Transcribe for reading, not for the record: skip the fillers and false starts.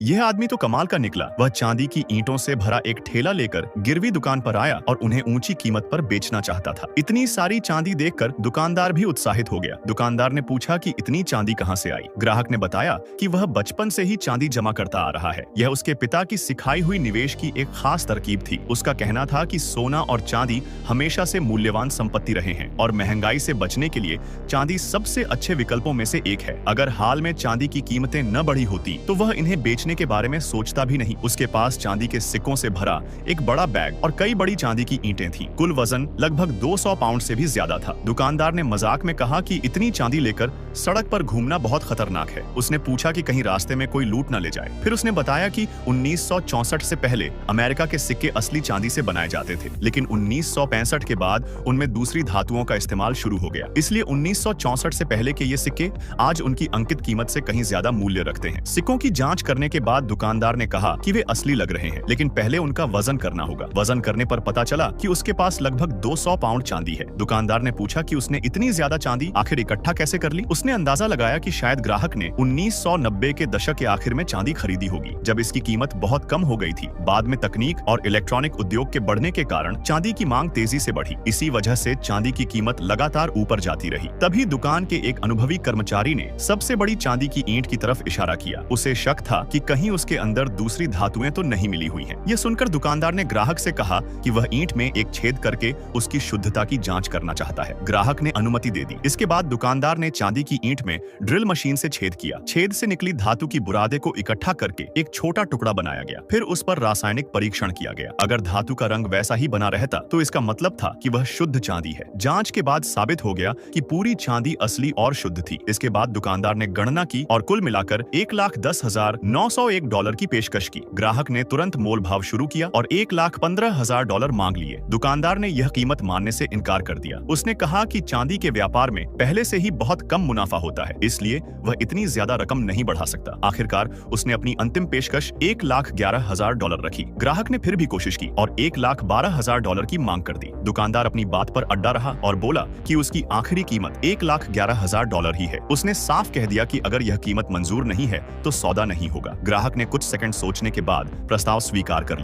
यह आदमी तो कमाल का निकला। वह चांदी की ईंटों से भरा एक ठेला लेकर गिरवी दुकान पर आया और उन्हें ऊंची कीमत पर बेचना चाहता था। इतनी सारी चांदी देखकर दुकानदार भी उत्साहित हो गया। दुकानदार ने पूछा कि इतनी चांदी कहां से आई। ग्राहक ने बताया कि वह बचपन से ही चांदी जमा करता आ रहा है। यह उसके पिता की सिखाई हुई निवेश की एक खास तरकीब थी। उसका कहना था कि सोना और चांदी हमेशा से मूल्यवान संपत्ति रहे हैं और महंगाई से बचने के लिए चांदी सबसे अच्छे विकल्पों में से एक है। अगर हाल में चांदी की कीमतें न बढ़ी होती तो वह इन्हें बेचने के बारे में सोचता भी नहीं। उसके पास चांदी के सिक्कों से भरा एक बड़ा बैग और कई बड़ी चांदी की ईंटें थीं। कुल वजन लगभग 200 पाउंड से भी ज्यादा था। दुकानदार ने मजाक में कहा कि इतनी चांदी लेकर सड़क पर घूमना बहुत खतरनाक है। उसने पूछा कि कहीं रास्ते में कोई लूट न ले जाए। फिर उसने बताया कि 1964 से पहले अमेरिका के सिक्के असली चांदी से बनाए जाते थे, लेकिन 1965 के बाद उनमें दूसरी धातुओं का इस्तेमाल शुरू हो गया। इसलिए 1964 से पहले के ये सिक्के आज उनकी अंकित कीमत से कहीं ज्यादा मूल्य रखते हैं। सिक्कों की जांच करने के बाद दुकानदार ने कहा कि वे असली लग रहे हैं, लेकिन पहले उनका वजन करना होगा। वजन करने पर पता चला कि उसके पास लगभग 200 पाउंड चांदी है। दुकानदार ने पूछा कि उसने इतनी ज्यादा चांदी आखिर इकट्ठा कैसे कर ली। उसने अंदाजा लगाया कि शायद ग्राहक ने 1990 के दशक के आखिर में चांदी खरीदी होगी, जब इसकी कीमत बहुत कम हो गई थी। बाद में तकनीक और इलेक्ट्रॉनिक उद्योग के बढ़ने के कारण चांदी की मांग तेजी से बढ़ी। इसी वजह से चांदी की कीमत लगातार ऊपर जाती रही। तभी दुकान के एक अनुभवी कर्मचारी ने सबसे बड़ी चांदी की ईंट की तरफ इशारा किया। उसे शक था कि कहीं उसके अंदर दूसरी धातुएं तो नहीं मिली हुई हैं। यह सुनकर दुकानदार ने ग्राहक से कहा कि वह ईंट में एक छेद करके उसकी शुद्धता की जांच करना चाहता है। ग्राहक ने अनुमति दे दी। इसके बाद दुकानदार ने चांदी की ईंट में ड्रिल मशीन से छेद किया। छेद से निकली धातु की बुरादे को इकट्ठा करके एक छोटा टुकड़ा बनाया गया। फिर उस पर रासायनिक परीक्षण किया गया। अगर धातु का रंग वैसा ही बना रहता तो इसका मतलब था कि वह शुद्ध चांदी है। जांच के बाद साबित हो गया कि पूरी चांदी असली और शुद्ध थी। इसके बाद दुकानदार ने गणना की और कुल मिलाकर $1,10,901 की पेशकश की। ग्राहक ने तुरंत मोल भाव शुरू किया और $1,15,000 मांग लिए। दुकानदार ने यह कीमत मानने से इनकार कर दिया। उसने कहा कि चांदी के व्यापार में पहले से ही बहुत कम मुनाफा होता है, इसलिए वह इतनी ज्यादा रकम नहीं बढ़ा सकता। आखिरकार उसने अपनी अंतिम पेशकश $1,11,000 रखी। ग्राहक ने फिर भी कोशिश की और $1,12,000 की मांग कर दी। दुकानदार अपनी बात पर अड्डा रहा और बोला कि उसकी आखिरी कीमत $1,11,000 ही है। उसने साफ कह दिया कि अगर यह कीमत मंजूर नहीं है तो सौदा नहीं होगा। ग्राहक ने कुछ सेकंड सोचने के बाद प्रस्ताव स्वीकार कर लिया।